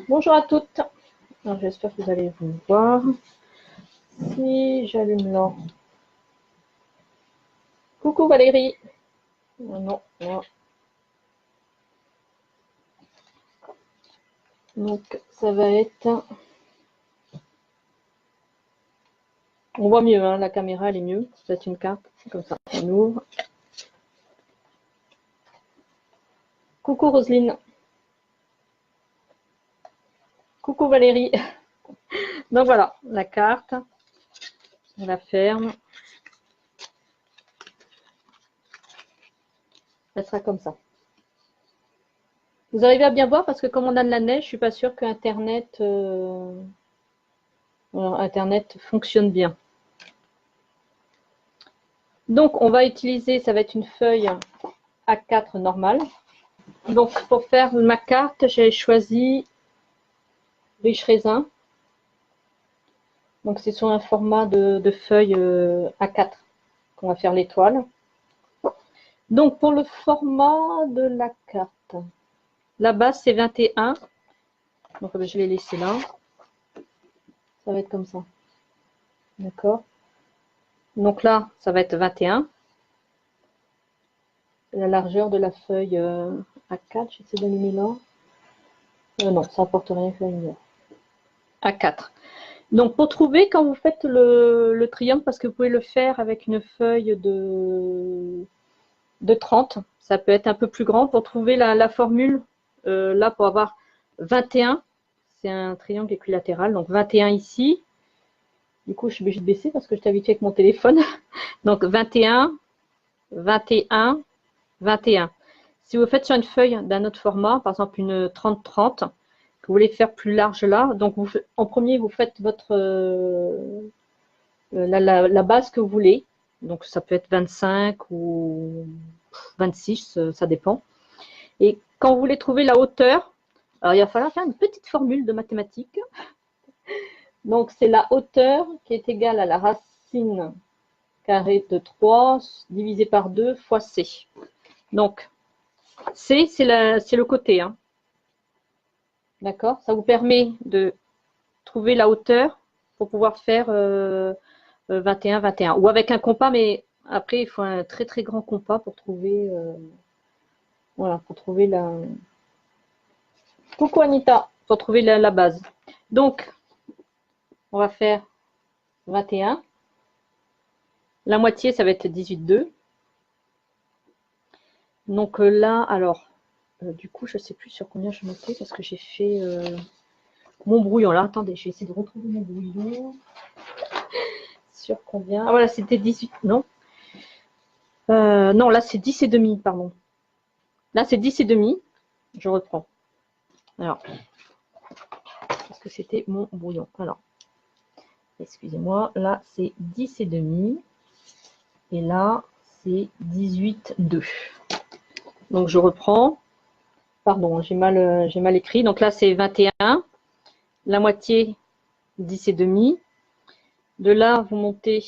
Bonjour à toutes. J'espère que vous allez vous voir. Si j'allume là. Coucou Valérie. Non, non. Donc ça va être. On voit mieux, hein, la caméra elle est mieux. C'est une carte, comme ça. On ouvre. Coucou Roselyne. Coucou Valérie. Donc voilà, la carte. On la ferme. Elle sera comme ça. Vous arrivez à bien voir parce que comme on a de la neige, je suis pas sûre que Internet fonctionne bien. Donc on va utiliser, ça va être une feuille A4 normale. Donc pour faire ma carte, j'ai choisi riche raisin. Donc c'est sur un format de feuille A4 qu'on va faire l'étoile. Donc pour le format de la carte, la base c'est 21. Donc je l'ai laissé là. Ça va être comme ça. D'accord. Donc là, ça va être 21. La largeur de la feuille A4, j'essaie d'allumer là. Non, ça n'apporte rien que la lumière. A4. Donc pour trouver, quand vous faites le triangle, parce que vous pouvez le faire avec une feuille de 30, ça peut être un peu plus grand, pour trouver la formule, là pour avoir 21, c'est un triangle équilatéral, donc 21 ici. Du coup je suis obligée de baisser parce que je suis habituée avec mon téléphone. Donc 21, 21, 21. Si vous faites sur une feuille d'un autre format, par exemple une 30-30, que vous voulez faire plus large là, donc en premier vous faites votre la base que vous voulez. Donc ça peut être 25 ou 26, ça dépend. Et quand vous voulez trouver la hauteur, alors il va falloir faire une petite formule de mathématiques. Donc c'est la hauteur qui est égale à la racine carrée de 3 divisé par 2 fois C. Donc C, c'est le côté. Hein. D'accord. Ça vous permet de trouver la hauteur pour pouvoir faire 21, 21. Ou avec un compas, mais après, il faut un très très grand compas pour trouver, voilà, pour trouver la... Coucou Anita, pour trouver la base. Donc, on va faire 21. La moitié, ça va être 18,2. Donc là, alors, du coup, je ne sais plus sur combien je mettais parce que j'ai fait mon brouillon. Là, attendez, je vais essayer de retrouver mon brouillon. Sur combien? Ah voilà, c'était 18, non. Non, là, c'est 10 et demi, pardon. Là, c'est 10 et demi. Je reprends. Alors, parce que c'était mon brouillon. Alors, excusez-moi, là, c'est 10 et demi. Et là, c'est 18,2. Donc, je reprends. Pardon, j'ai mal écrit. Donc là, c'est 21. La moitié, 10 et demi. De là, vous montez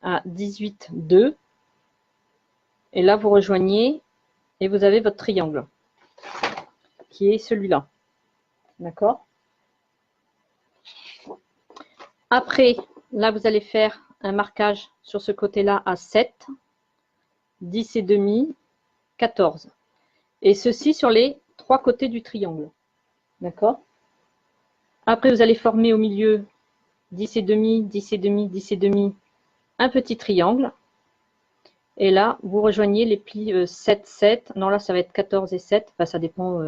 à 18,2. Et là, vous rejoignez et vous avez votre triangle qui est celui-là. D'accord? Après, là, vous allez faire un marquage sur ce côté-là à 7, 10 et demi, 14. Et ceci sur les 3 côtés du triangle. D'accord? Après, vous allez former au milieu 10 et demi, 10 et demi, 10 et demi, un petit triangle. Et là, vous rejoignez les plis 7, 7. Non, là, ça va être 14 et 7. Enfin, ça dépend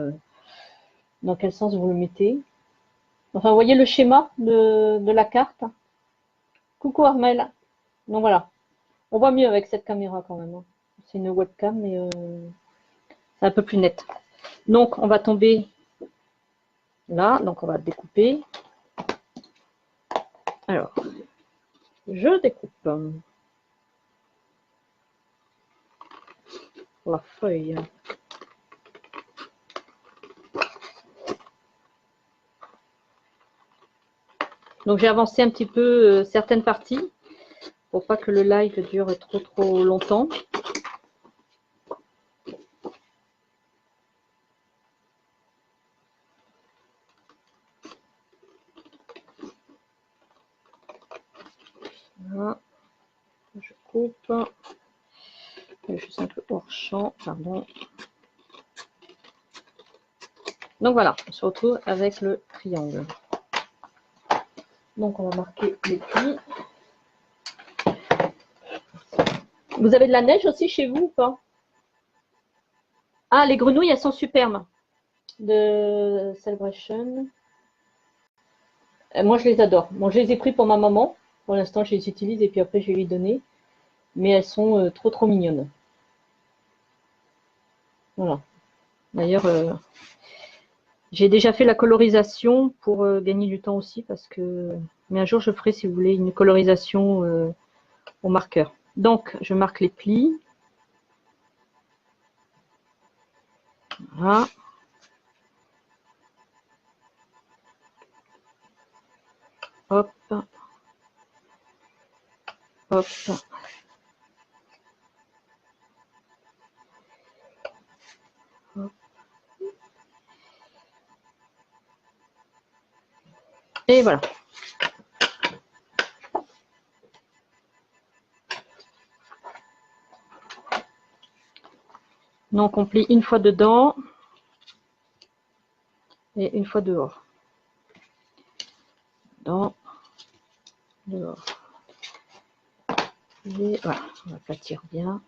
dans quel sens vous le mettez. Enfin, vous voyez le schéma de la carte. Coucou Armel. Donc voilà. On voit mieux avec cette caméra quand même. Hein. C'est une webcam, mais c'est un peu plus net. Donc, on va tomber là. Donc, on va découper. Alors, je découpe la feuille. Donc, j'ai avancé un petit peu certaines parties pour pas que le live dure trop longtemps. coupe. Juste un peu hors champ, pardon. Donc voilà, on se retrouve avec le triangle. Donc on va marquer les plis. Vous avez de la neige aussi chez vous ou pas? Ah, les grenouilles, elles sont superbes. De Celebration. Moi, je les adore. Bon, je les ai pris pour ma maman. Pour l'instant, je les utilise et puis après, je vais lui donner. Mais elles sont trop, trop mignonnes. Voilà. D'ailleurs, j'ai déjà fait la colorisation pour gagner du temps aussi. Mais un jour, je ferai, si vous voulez, une colorisation au marqueur. Donc, je marque les plis. Voilà. Hop. Hop. Hop. Et voilà. Donc, on plie une fois dedans et une fois dehors. Dedans, dehors. Et voilà, on va aplatir bien.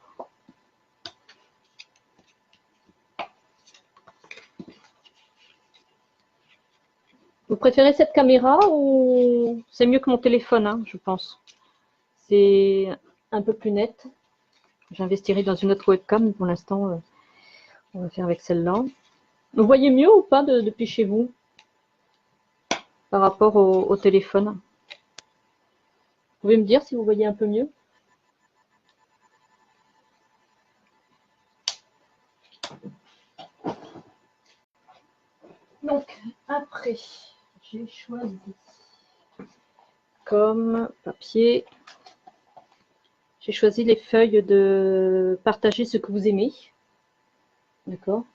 Vous préférez cette caméra ou c'est mieux que mon téléphone, hein, je pense. C'est un peu plus net. J'investirai dans une autre webcam, mais pour l'instant, on va faire avec celle-là. Vous voyez mieux ou pas depuis chez vous par rapport au téléphone? Vous pouvez me dire si vous voyez un peu mieux? Donc, après, j'ai choisi comme papier, j'ai choisi les feuilles de partager ce que vous aimez. D'accord?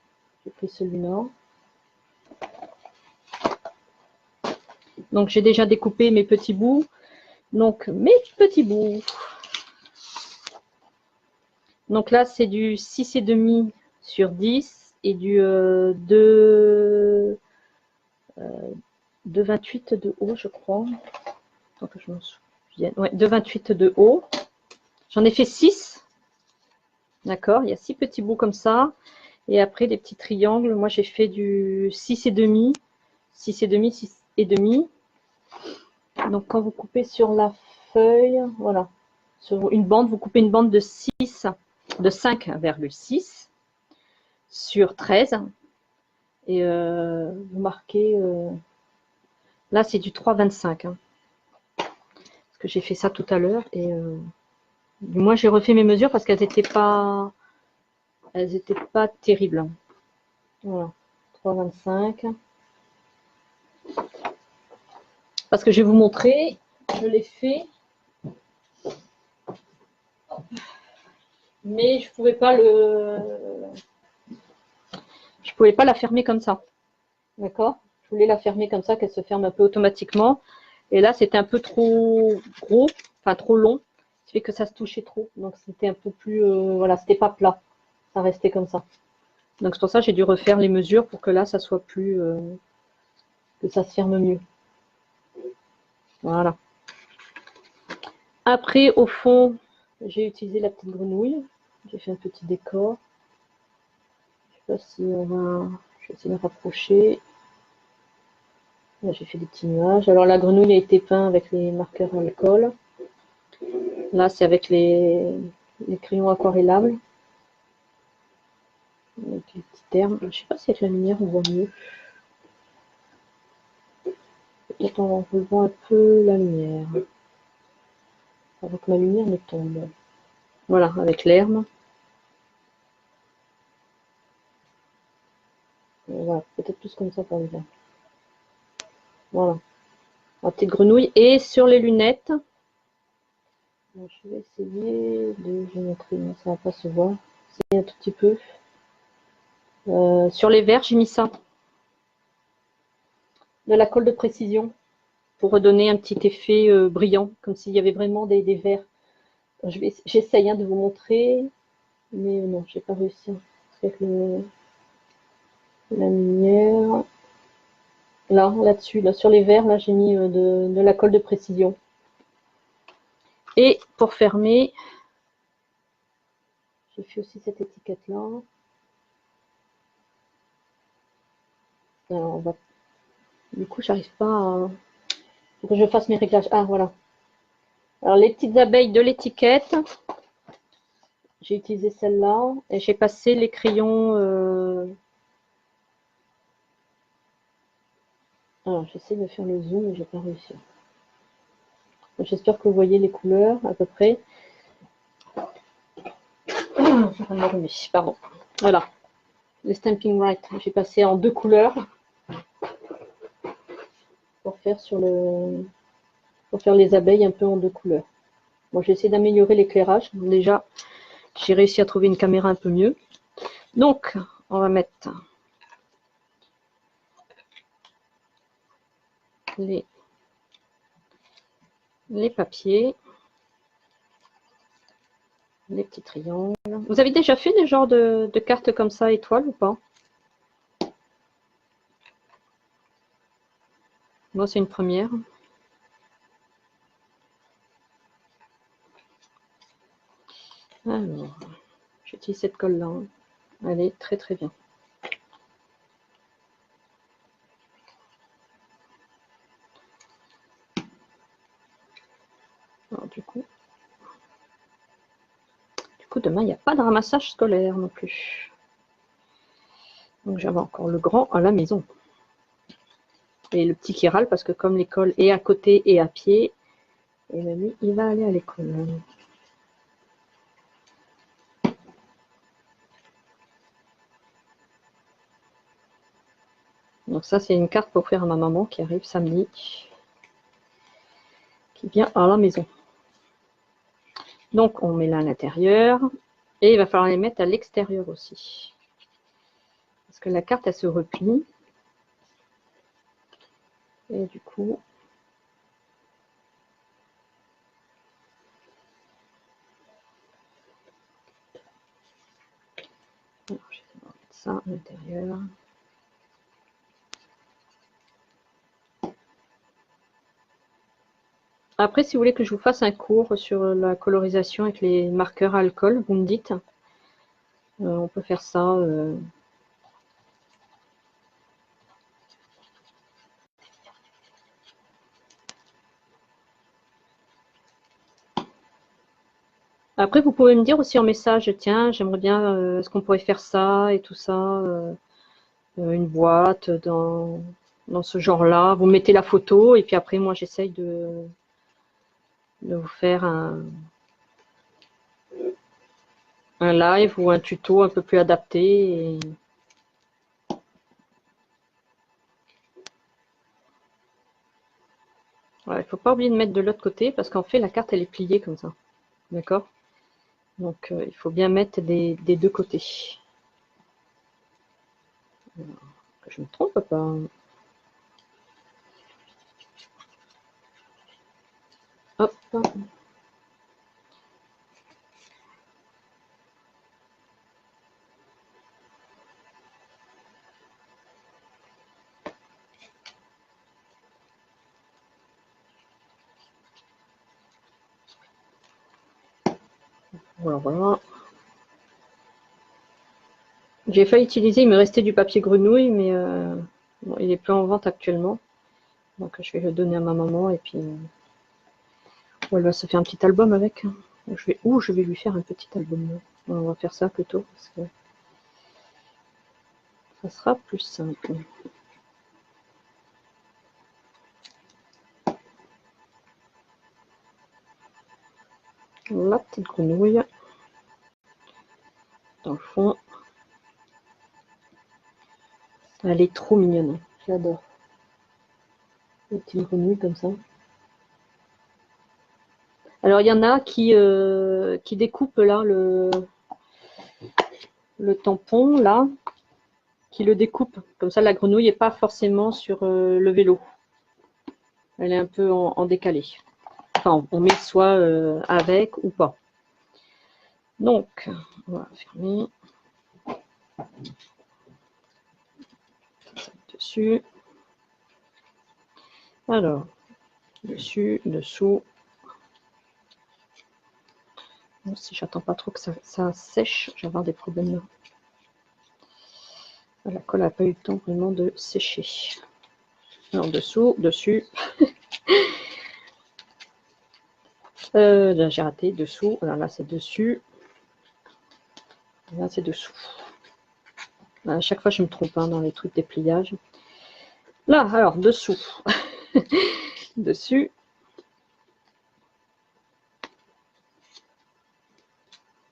J'ai pris celui-là. Donc, j'ai déjà découpé mes petits bouts. Donc, mes petits bouts. Donc là, c'est du 6,5 sur 10 et du 2,28 de haut, je crois. Tant que je m'en souvienne. Ouais, 2,28 de haut. J'en ai fait 6. D'accord, il y a 6 petits bouts comme ça. Et après, des petits triangles. Moi, j'ai fait du 6,5, 6,5, 6,5. Donc, quand vous coupez sur la feuille, voilà, sur une bande, vous coupez une bande de 5,6 sur 13. Et vous marquez, là, c'est du 3,25. Hein, parce que j'ai fait ça tout à l'heure. Et du moins, j'ai refait mes mesures parce qu'elles n'étaient pas terribles. Hein. Voilà, 3,25. Parce que je vais vous montrer, je l'ai fait, mais je pouvais pas la fermer comme ça. D'accord? Je voulais la fermer comme ça, qu'elle se ferme un peu automatiquement. Et là, c'était un peu trop gros, enfin trop long. Ça fait que ça se touchait trop. Donc c'était un peu plus, voilà, c'était pas plat. Ça restait comme ça. Donc c'est pour ça que j'ai dû refaire les mesures pour que là, ça soit plus, que ça se ferme mieux. Voilà. Après, au fond, j'ai utilisé la petite grenouille. J'ai fait un petit décor. Je sais pas si on va... Je vais essayer de rapprocher. Là, j'ai fait des petits nuages. Alors, la grenouille a été peinte avec les marqueurs en alcool. Là, c'est avec les crayons aquarellables. Avec les petits termes. Je sais pas si avec la lumière, on voit mieux. Peut-être en relevant un peu la lumière. Avant que ma lumière ne tombe. Voilà, avec l'herbe. Voilà, peut-être plus comme ça pour les verres. Voilà. La petite grenouille. Et sur les lunettes, je vais essayer de vous montrer, mais ça va pas se voir. C'est un tout petit peu. Sur les verres, j'ai mis ça. De la colle de précision pour redonner un petit effet brillant, comme s'il y avait vraiment des verres J'essaye de vous montrer, mais non, j'ai pas réussi avec la lumière. Là-dessus, là, sur les verres, là, j'ai mis de la colle de précision. Et pour fermer, j'ai fait aussi cette étiquette-là. Alors, du coup, j'arrive pas à... Faut que je fasse mes réglages. Ah, voilà. Alors, les petites abeilles de l'étiquette, j'ai utilisé celle-là et j'ai passé les crayons. Alors, j'essaie de faire le zoom, mais j'ai pas réussi. J'espère que vous voyez les couleurs à peu près. Pardon. Voilà. Le Stampin' Right. J'ai passé en 2 couleurs pour faire les abeilles un peu en 2 couleurs. Moi, j'ai essayé d'améliorer l'éclairage. Déjà, j'ai réussi à trouver une caméra un peu mieux. Donc, on va mettre les papiers, les petits triangles. Vous avez déjà fait des genres de cartes comme ça, étoiles ou pas? Moi, c'est une première. Alors, j'utilise cette colle-là. Elle est très très bien. Alors, du coup, demain, il n'y a pas de ramassage scolaire non plus. Donc, j'avais encore le grand à la maison. Et le petit qui râle parce que comme l'école est à côté et à pied, et mamie, il va aller à l'école. Donc ça, c'est une carte pour offrir à ma maman qui arrive samedi, qui vient à la maison. Donc, on met là à l'intérieur. Et il va falloir les mettre à l'extérieur aussi. Parce que la carte, elle se replie. Et du coup... Alors, je vais mettre ça à l'intérieur. Après, si vous voulez que je vous fasse un cours sur la colorisation avec les marqueurs à alcool, vous me dites. On peut faire ça. Après, vous pouvez me dire aussi en message, tiens, j'aimerais bien, est-ce qu'on pourrait faire ça et tout ça, une boîte dans ce genre-là. Vous mettez la photo et puis après, moi, j'essaye de vous faire un live ou un tuto un peu plus adapté. Voilà, il ne faut pas oublier de mettre de l'autre côté parce qu'en fait, la carte, elle est pliée comme ça. D'accord? Donc, il faut bien mettre des 2 côtés. Que je ne me trompe pas. Hop. Voilà, voilà. J'ai failli utiliser, il me restait du papier grenouille, mais bon, il est plus en vente actuellement. Donc je vais le donner à ma maman et puis elle va se faire un petit album avec. Je vais lui faire un petit album. On va faire ça plutôt parce que ça sera plus simple. La petite grenouille dans le fond. Elle est trop mignonne. J'adore. Les petites grenouilles comme ça. Alors il y en a qui découpent là le tampon là, qui le découpe. Comme ça la grenouille n'est pas forcément sur le vélo. Elle est un peu en décalé. Enfin, on met soit avec ou pas. Donc, on va fermer. Dessus. Alors, dessus, dessous. Bon, si j'attends pas trop que ça sèche, je vais avoir des problèmes là. La colle n'a pas eu le temps vraiment de sécher. Alors, dessous, dessus. J'ai raté, dessous. Alors là, c'est dessus. Là, c'est dessous. À chaque fois, je me trompe dans les trucs des pliages. Là, alors, dessous. Dessus.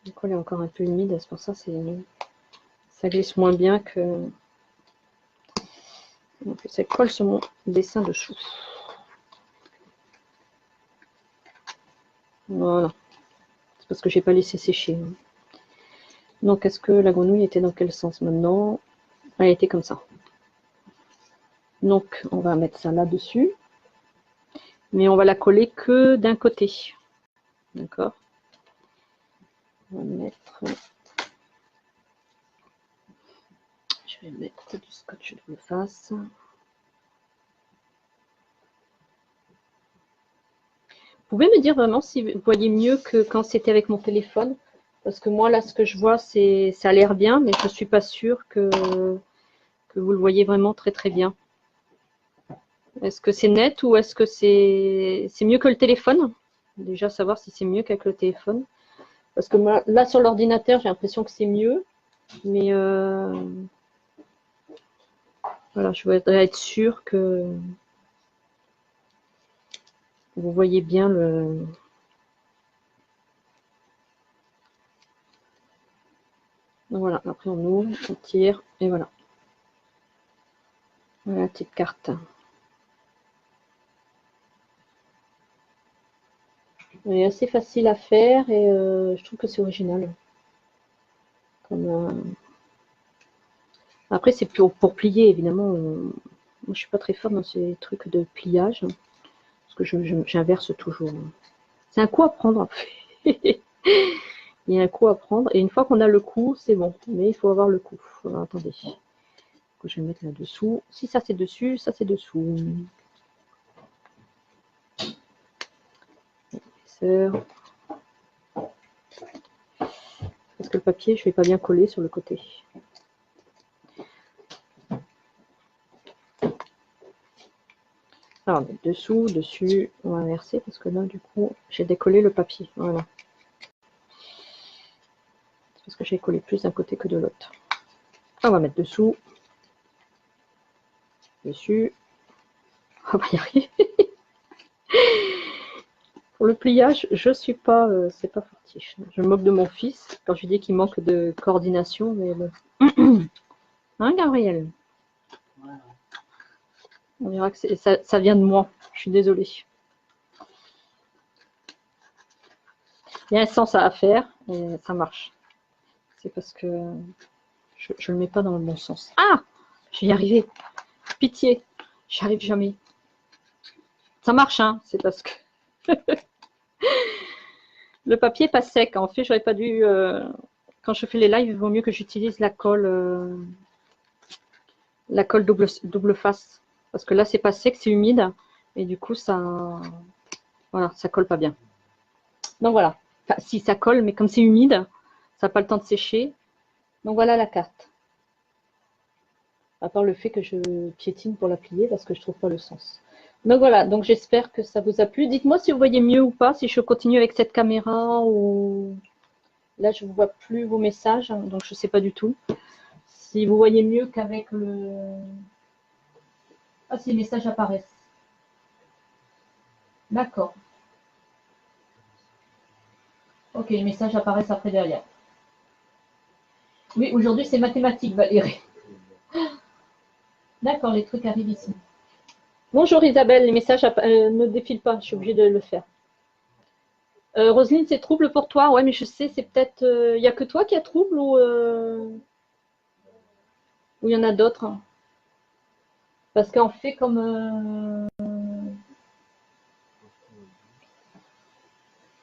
Le col est encore un peu humide, c'est pour ça ça glisse moins bien que... Donc, ça colle sur mon dessin dessous. Voilà. C'est parce que j'ai pas laissé sécher. Donc, est-ce que la grenouille était dans quel sens maintenant? Elle était comme ça. Donc, on va mettre ça là-dessus. Mais on va la coller que d'un côté. D'accord? On va mettre... Je vais mettre du scotch double face. Vous pouvez me dire vraiment si vous voyez mieux que quand c'était avec mon téléphone? Parce que moi, là, ce que je vois, ça a l'air bien, mais je ne suis pas sûre que vous le voyez vraiment très très bien. Est-ce que c'est net ou est-ce que c'est mieux que le téléphone? Déjà, savoir si c'est mieux qu'avec le téléphone. Parce que là, sur l'ordinateur, j'ai l'impression que c'est mieux. Mais voilà, je voudrais être sûre que vous voyez bien le... Donc voilà, après on ouvre, on tire, et voilà. Voilà la petite carte. Elle est assez facile à faire et je trouve que c'est original. Après, c'est pour plier, évidemment. Moi, je suis pas très forte dans ces trucs de pliage, parce que j'inverse toujours. C'est un coup à prendre. Il y a un coup à prendre, et une fois qu'on a le coup, c'est bon. Mais il faut avoir le coup. Alors, attendez. Je vais mettre là-dessous. Si ça c'est dessus, ça c'est dessous. Parce que le papier, je ne vais pas bien coller sur le côté. Alors, dessous, dessus, on va inverser parce que là, du coup, j'ai décollé le papier. Voilà. C'est parce que j'ai collé plus d'un côté que de l'autre. On va mettre dessous, dessus. On va y arriver. Pour le pliage, je suis pas, c'est pas fortiche. Je me moque de mon fils quand je lui dis qu'il manque de coordination, mais hein, Gabriel? On dira que ça vient de moi. Je suis désolée. Il y a un sens à faire et ça marche. C'est parce que je ne le mets pas dans le bon sens. Ah! Je vais y arriver. Pitié. J'y arrive jamais. Ça marche, hein? C'est parce que le papier est pas sec. En fait, j'aurais pas dû... Quand je fais les lives, il vaut mieux que j'utilise la colle double face. Parce que là, c'est pas sec, c'est humide. Et du coup, voilà, ça colle pas bien. Donc voilà. Enfin, si ça colle, mais comme c'est humide, ça n'a pas le temps de sécher. Donc voilà la carte. À part le fait que je piétine pour la plier parce que je trouve pas le sens. Donc voilà, donc j'espère que ça vous a plu. Dites-moi si vous voyez mieux ou pas, si je continue avec cette caméra ou... Là, je ne vois plus vos messages, donc je ne sais pas du tout. Si vous voyez mieux qu'avec le... Ah, si les messages apparaissent. D'accord. Ok, les messages apparaissent après derrière. Oui, aujourd'hui, c'est mathématiques, Valérie. D'accord, les trucs arrivent ici. Bonjour Isabelle, les messages ne défilent pas, je suis obligée de le faire. Roselyne, c'est trouble pour toi? Ouais, mais je sais, c'est peut-être... Il n'y a que toi qui a trouble ou il y en a d'autres? Parce qu'en fait, comme...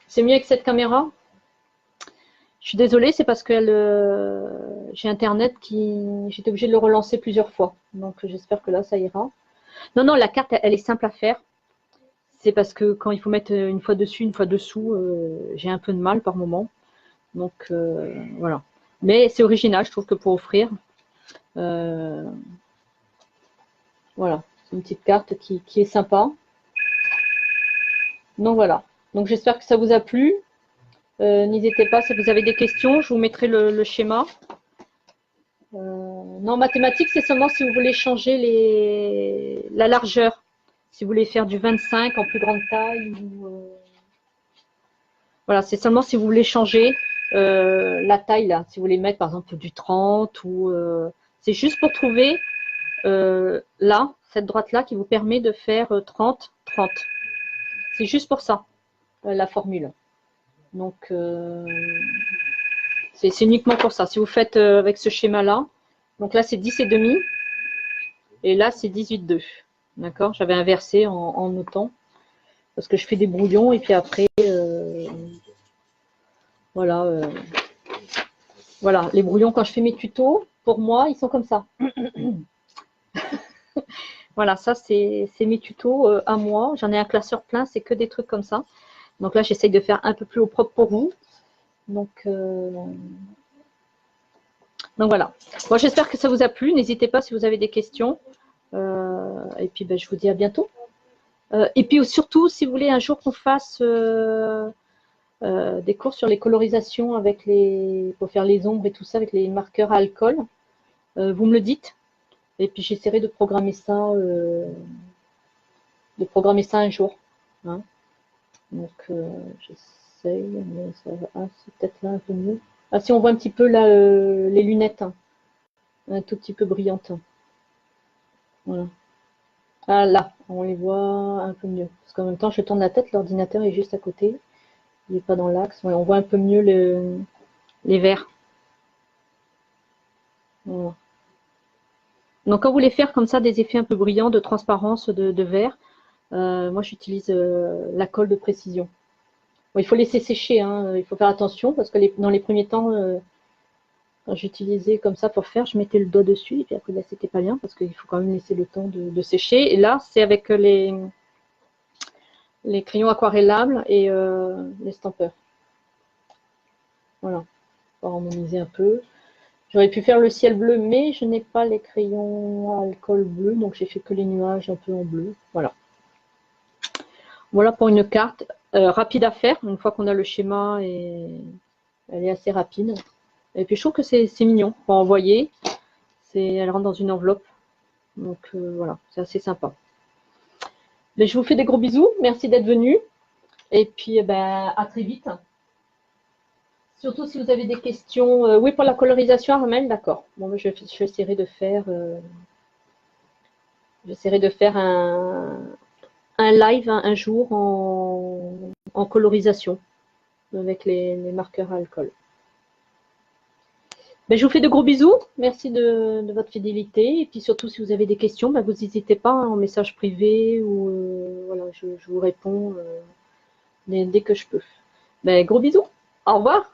C'est mieux avec cette caméra? Je suis désolée, c'est parce que j'ai Internet j'étais obligée de le relancer plusieurs fois. Donc, j'espère que là, ça ira. Non, non, la carte, elle est simple à faire. C'est parce que quand il faut mettre une fois dessus, une fois dessous, j'ai un peu de mal par moment. Donc, voilà. Mais c'est original, je trouve que pour offrir. Voilà, c'est une petite carte qui est sympa. Donc, voilà. Donc, j'espère que ça vous a plu. N'hésitez pas, si vous avez des questions, je vous mettrai le schéma. Non, mathématiques, c'est seulement si vous voulez changer la largeur. Si vous voulez faire du 25 en plus grande taille. Voilà, c'est seulement si vous voulez changer la taille, là. Si vous voulez mettre, par exemple, du 30 ou... c'est juste pour trouver là, cette droite-là qui vous permet de faire 30, 30. C'est juste pour ça, la formule. Donc, c'est uniquement pour ça. Si vous faites avec ce schéma-là, donc là, c'est 10 et demi. Et là, c'est 18,2. D'accord? J'avais inversé en notant. Parce que je fais des brouillons et puis après, voilà. Voilà, les brouillons, quand je fais mes tutos, pour moi, ils sont comme ça. Voilà, ça, c'est mes tutos à moi. J'en ai un classeur plein, c'est que des trucs comme ça. Donc là, j'essaye de faire un peu plus au propre pour vous. Donc voilà. Bon, j'espère que ça vous a plu. N'hésitez pas si vous avez des questions. Et puis, ben, je vous dis à bientôt. Et puis surtout, si vous voulez un jour qu'on fasse des cours sur les colorisations pour faire les ombres et tout ça avec les marqueurs à alcool, vous me le dites. Et puis j'essaierai de programmer ça un jour. Hein. Donc j'essaye, mais ça va. Ah, c'est peut-être là un peu mieux. Ah, si on voit un petit peu là les lunettes, hein, un tout petit peu brillantes. Voilà. Ah là, on les voit un peu mieux. Parce qu'en même temps, je tourne la tête, l'ordinateur est juste à côté. Il n'est pas dans l'axe. Ouais, on voit un peu mieux les verts. Voilà. Donc quand vous voulez faire comme ça des effets un peu brillants, de transparence, de vert, moi j'utilise la colle de précision. Bon, il faut laisser sécher, hein, il faut faire attention parce que dans les premiers temps, quand j'utilisais comme ça pour faire, je mettais le doigt dessus et puis après là c'était pas bien parce qu'il faut quand même laisser le temps de sécher. Et là c'est avec les crayons aquarellables et l'estampeur. Voilà, pour harmoniser un peu. J'aurais pu faire le ciel bleu, mais je n'ai pas les crayons à alcool bleu, donc j'ai fait que les nuages un peu en bleu. Voilà. Voilà pour une carte rapide à faire. Une fois qu'on a le schéma, et elle est assez rapide. Et puis je trouve que c'est mignon. Pour envoyer, elle rentre dans une enveloppe. Donc voilà, c'est assez sympa. Mais je vous fais des gros bisous. Merci d'être venu. Et puis ben, à très vite. Surtout si vous avez des questions. Oui, pour la colorisation, Armel, d'accord. Bon, je essaierai de faire. J'essaierai de faire un live un jour en colorisation avec les marqueurs à alcool. Ben, je vous fais de gros bisous. Merci de votre fidélité. Et puis surtout, si vous avez des questions, ben, vous n'hésitez pas en message privé ou voilà, je vous réponds dès que je peux. Ben, gros bisous. Au revoir.